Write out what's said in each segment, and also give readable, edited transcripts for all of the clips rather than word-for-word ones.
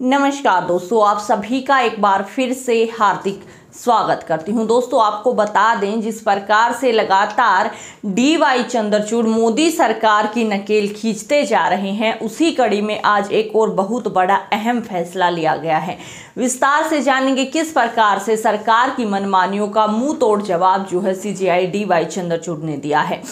नमस्कार दोस्तों, आप सभी का एक बार फिर से हार्दिक स्वागत करती हूं। दोस्तों, आपको बता दें, जिस प्रकार से लगातार DY चंद्रचूड़ मोदी सरकार की नकेल खींचते जा रहे हैं, उसी कड़ी में आज एक और बहुत बड़ा अहम फैसला लिया गया है। विस्तार से जानेंगे किस प्रकार से सरकार की मनमानियों का मुंह तोड़ जवाब जो है CJI DY चंद्रचूड़ ने दिया है।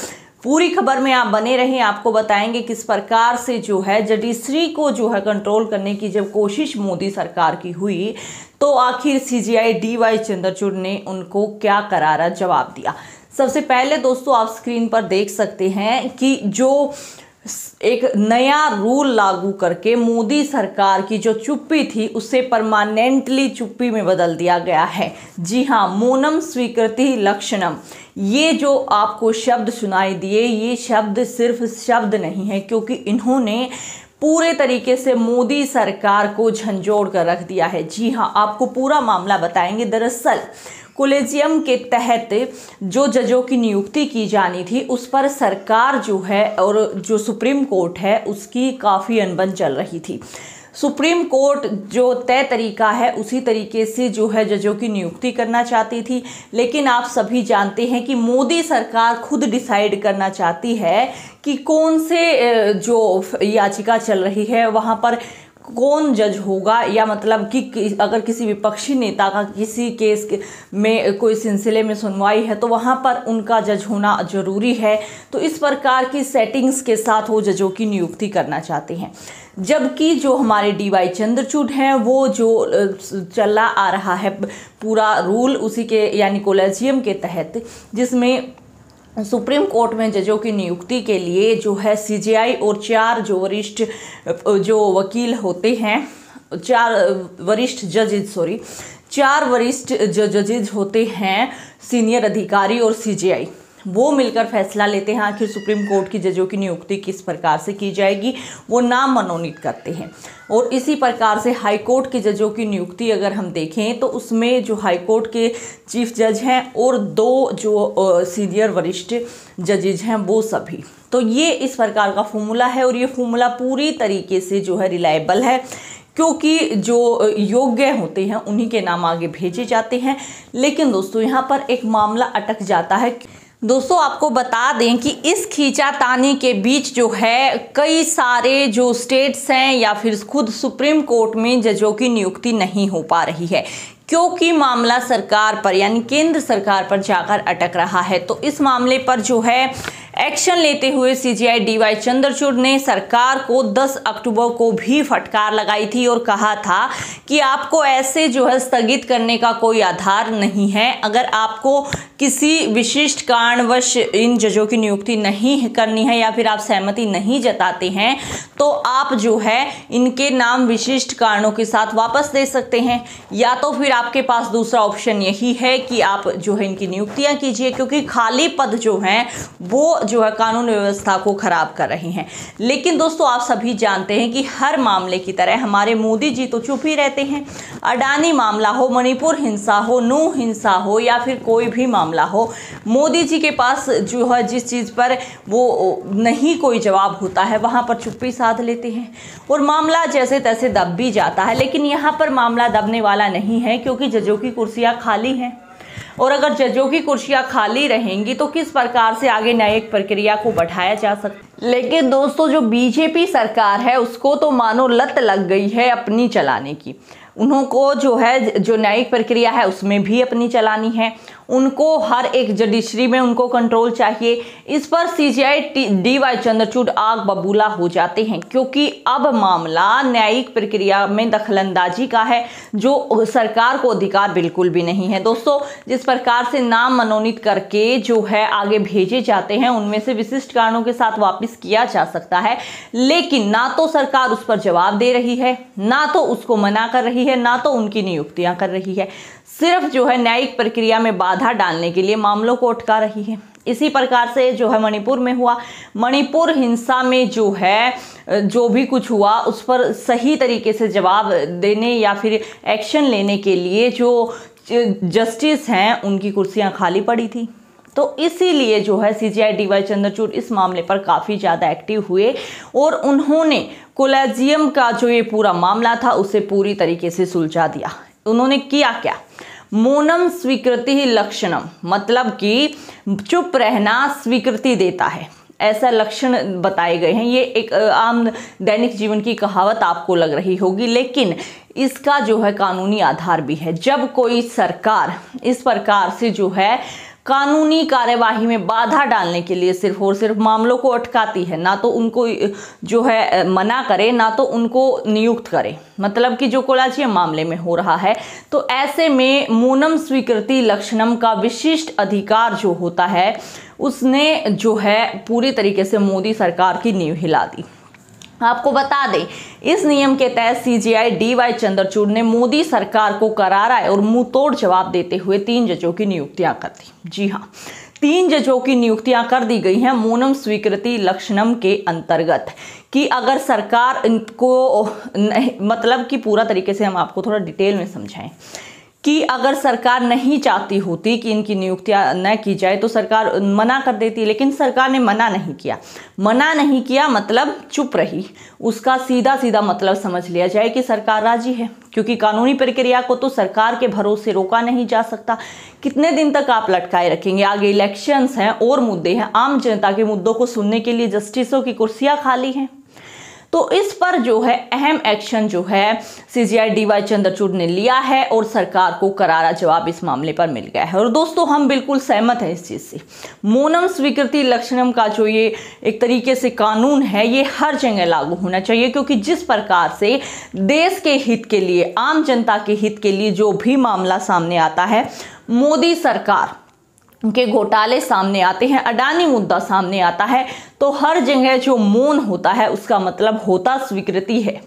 पूरी खबर में आप बने रहें, आपको बताएंगे किस प्रकार से जो है जुडिशरी को जो है कंट्रोल करने की जब कोशिश मोदी सरकार की हुई तो आखिर CJI DY चंद्रचूड़ ने उनको क्या करारा जवाब दिया। सबसे पहले दोस्तों, आप स्क्रीन पर देख सकते हैं कि जो एक नया रूल लागू करके मोदी सरकार की जो चुप्पी थी उसे परमानेंटली चुप्पी में बदल दिया गया है। जी हाँ, मौनम स्वीकृति लक्षणम, ये जो आपको शब्द सुनाई दिए, ये शब्द सिर्फ शब्द नहीं है, क्योंकि इन्होंने पूरे तरीके से मोदी सरकार को झंझोड़ कर रख दिया है। जी हाँ, आपको पूरा मामला बताएंगे। दरअसल कोलेजियम के तहत जो जजों की नियुक्ति की जानी थी उस पर सरकार जो है और जो सुप्रीम कोर्ट है उसकी काफ़ी अनबन चल रही थी। सुप्रीम कोर्ट जो तय तरीका है उसी तरीके से जो है जजों की नियुक्ति करना चाहती थी, लेकिन आप सभी जानते हैं कि मोदी सरकार खुद डिसाइड करना चाहती है कि कौन से जो याचिका चल रही है वहाँ पर कौन जज होगा, या मतलब कि अगर किसी विपक्षी नेता का किसी केस में कोई सिलसिले में सुनवाई है तो वहाँ पर उनका जज होना जरूरी है। तो इस प्रकार की सेटिंग्स के साथ वो जजों की नियुक्ति करना चाहते हैं, जबकि जो हमारे DY चंद्रचूड़ हैं वो जो चला आ रहा है पूरा रूल उसी के यानी कोलेजियम के तहत, जिसमें सुप्रीम कोर्ट में जजों की नियुक्ति के लिए जो है CJI और 4 जो वरिष्ठ जो वकील होते हैं, 4 वरिष्ठ जो जजेज होते हैं, सीनियर अधिकारी और CJI, वो मिलकर फैसला लेते हैं आखिर सुप्रीम कोर्ट की जजों की नियुक्ति किस प्रकार से की जाएगी। वो नाम मनोनीत करते हैं। और इसी प्रकार से हाई कोर्ट के जजों की नियुक्ति अगर हम देखें तो उसमें जो हाई कोर्ट के चीफ जज हैं और 2 जो सीनियर वरिष्ठ जजेज हैं वो सभी। तो ये इस प्रकार का फॉर्मूला है और ये फॉर्मूला पूरी तरीके से जो है रिलायबल है, क्योंकि जो योग्य होते हैं उन्हीं के नाम आगे भेजे जाते हैं। लेकिन दोस्तों, यहाँ पर एक मामला अटक जाता है। दोस्तों, आपको बता दें कि इस खींचातानी के बीच जो है कई सारे जो स्टेट्स हैं या फिर खुद सुप्रीम कोर्ट में जजों की नियुक्ति नहीं हो पा रही है, क्योंकि मामला सरकार पर यानी केंद्र सरकार पर जाकर अटक रहा है। तो इस मामले पर जो है एक्शन लेते हुए CJI DY चंद्रचूड़ ने सरकार को 10 अक्टूबर को भी फटकार लगाई थी और कहा था कि आपको ऐसे जो है स्थगित करने का कोई आधार नहीं है। अगर आपको किसी विशिष्ट कारणवश इन जजों की नियुक्ति नहीं करनी है या फिर आप सहमति नहीं जताते हैं तो आप जो है इनके नाम विशिष्ट कारणों के साथ वापस दे सकते हैं, या तो फिर आपके पास दूसरा ऑप्शन यही है कि आप जो है इनकी नियुक्तियां कीजिए, क्योंकि खाली पद जो हैं वो जो है कानून व्यवस्था को खराब कर रहे हैं। लेकिन दोस्तों, आप सभी जानते हैं कि हर मामले की तरह हमारे मोदी जी तो चुप ही रहते हैं। अडानी मामला हो, मणिपुर हिंसा हो, नूह हिंसा हो या फिर कोई भी मामला हो, मोदी जी के पास जो है जिस चीज़ पर वो नहीं कोई जवाब होता है वहाँ पर चुप्पी साध लेते हैं और मामला जैसे तैसे दब भी जाता है। लेकिन यहाँ पर मामला दबने वाला नहीं है, क्योंकि जजों की कुर्सियाँ खाली हैं और अगर जजों की कुर्सियां खाली रहेंगी तो किस प्रकार से आगे न्यायिक प्रक्रिया को बढ़ाया जा सकता। लेकिन दोस्तों, जो BJP सरकार है उसको तो मानो लत लग गई है अपनी चलाने की। उनको जो है जो न्यायिक प्रक्रिया है उसमें भी अपनी चलानी है, उनको हर एक जुडिशरी में उनको कंट्रोल चाहिए। इस पर CJI DY चंद्रचूड़ आग बबूला हो जाते हैं, क्योंकि अब मामला न्यायिक प्रक्रिया में दखलंदाजी का है, जो सरकार को अधिकार बिल्कुल भी नहीं है। दोस्तों, जिस प्रकार से नाम मनोनीत करके जो है आगे भेजे जाते हैं उनमें से विशिष्ट कारणों के साथ वापस किया जा सकता है, लेकिन ना तो सरकार उस पर जवाब दे रही है, ना तो उसको मना कर रही है, ना तो उनकी नियुक्तियां कर रही है। सिर्फ जो है न्यायिक प्रक्रिया में बाधा डालने के लिए मामलों को अटका रही है। इसी प्रकार से जो है मणिपुर में हुआ, मणिपुर हिंसा में जो है जो भी कुछ हुआ उस पर सही तरीके से जवाब देने या फिर एक्शन लेने के लिए जो जस्टिस हैं उनकी कुर्सियां खाली पड़ी थी। तो इसीलिए जो है सीजेआई डीवाई चंद्रचूड़ इस मामले पर काफ़ी ज़्यादा एक्टिव हुए और उन्होंने कोलेजियम का जो ये पूरा मामला था उसे पूरी तरीके से सुलझा दिया। उन्होंने किया क्या? मौनम स्वीकृति लक्षणम, मतलब कि चुप रहना स्वीकृति देता है, ऐसा लक्षण बताए गए हैं। ये एक आम दैनिक जीवन की कहावत आपको लग रही होगी, लेकिन इसका जो है कानूनी आधार भी है। जब कोई सरकार इस प्रकार से जो है कानूनी कार्यवाही में बाधा डालने के लिए सिर्फ और सिर्फ मामलों को अटकाती है, ना तो उनको जो है मना करे, ना तो उनको नियुक्त करे, मतलब कि जो कोलाजियम मामले में हो रहा है, तो ऐसे में मौनम स्वीकृति लक्षणम का विशिष्ट अधिकार जो होता है उसने जो है पूरी तरीके से मोदी सरकार की नींव हिला दी। आपको बता दें, इस नियम के तहत सीजेआई डीवाई चंद्रचूड़ ने मोदी सरकार को करारा और मुंहतोड़ जवाब देते हुए 3 जजों की नियुक्तियां कर दी। जी हाँ, 3 जजों की नियुक्तियां कर दी गई हैं मौनम स्वीकृति लक्षणम के अंतर्गत, कि अगर सरकार इनको मतलब कि पूरा तरीके से हम आपको थोड़ा डिटेल में समझाएं कि अगर सरकार नहीं चाहती होती कि इनकी नियुक्तियां न की जाए तो सरकार मना कर देती, लेकिन सरकार ने मना नहीं किया। मना नहीं किया मतलब चुप रही, उसका सीधा सीधा मतलब समझ लिया जाए कि सरकार राजी है, क्योंकि कानूनी प्रक्रिया को तो सरकार के भरोसे रोका नहीं जा सकता। कितने दिन तक आप लटकाए रखेंगे? आगे इलेक्शंस हैं और मुद्दे हैं, आम जनता के मुद्दों को सुनने के लिए जस्टिसों की कुर्सियां खाली हैं। तो इस पर जो है अहम एक्शन जो है सीजेआई डीवाई चंद्रचूड़ ने लिया है और सरकार को करारा जवाब इस मामले पर मिल गया है। और दोस्तों, हम बिल्कुल सहमत हैं इस चीज़ से। मौनम स्वीकृति लक्षणम का जो ये एक तरीके से कानून है, ये हर जगह लागू होना चाहिए, क्योंकि जिस प्रकार से देश के हित के लिए, आम जनता के हित के लिए जो भी मामला सामने आता है, मोदी सरकार के घोटाले सामने आते हैं, अडानी मुद्दा सामने आता है, तो हर जगह जो मौन होता है उसका मतलब होता स्वीकृति है।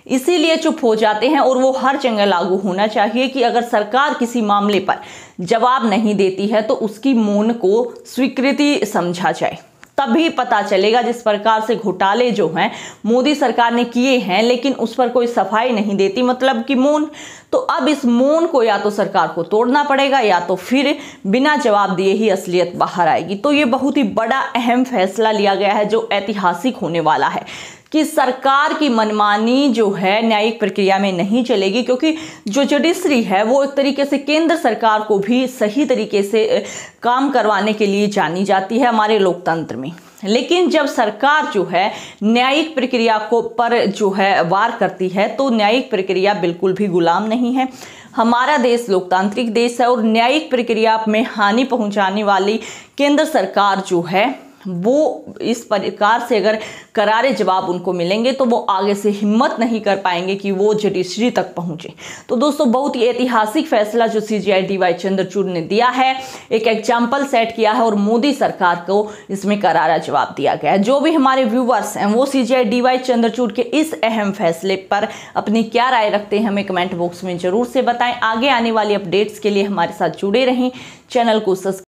इसीलिए चुप हो जाते हैं और वो हर जगह लागू होना चाहिए कि अगर सरकार किसी मामले पर जवाब नहीं देती है तो उसकी मौन को स्वीकृति समझा जाए। तभी पता चलेगा, जिस प्रकार से घोटाले जो हैं मोदी सरकार ने किए हैं लेकिन उस पर कोई सफाई नहीं देती, मतलब कि मौन। तो अब इस मौन को या तो सरकार को तोड़ना पड़ेगा या तो फिर बिना जवाब दिए ही असलियत बाहर आएगी। तो ये बहुत ही बड़ा अहम फैसला लिया गया है जो ऐतिहासिक होने वाला है कि सरकार की मनमानी जो है न्यायिक प्रक्रिया में नहीं चलेगी, क्योंकि जो जुडिशरी है वो एक तरीके से केंद्र सरकार को भी सही तरीके से काम करवाने के लिए जानी जाती है हमारे लोकतंत्र में। लेकिन जब सरकार जो है न्यायिक प्रक्रिया को पर जो है वार करती है तो न्यायिक प्रक्रिया बिल्कुल भी गुलाम नहीं है। हमारा देश लोकतांत्रिक देश है और न्यायिक प्रक्रिया में हानि पहुंचाने वाली केंद्र सरकार जो है वो इस प्रकार से अगर करारे जवाब उनको मिलेंगे तो वो आगे से हिम्मत नहीं कर पाएंगे कि वो जुडिशरी तक पहुंचे। तो दोस्तों, बहुत ही ऐतिहासिक फैसला जो सीजेआई डीवाई चंद्रचूड़ ने दिया है, एक एग्जाम्पल सेट किया है और मोदी सरकार को इसमें करारा जवाब दिया गया है। जो भी हमारे व्यूवर्स हैं वो सीजेआई डीवाई चंद्रचूड़ के इस अहम फैसले पर अपनी क्या राय रखते हैं हमें कमेंट बॉक्स में जरूर से बताएं। आगे आने वाली अपडेट्स के लिए हमारे साथ जुड़े रहें, चैनल को सब्सक्राइब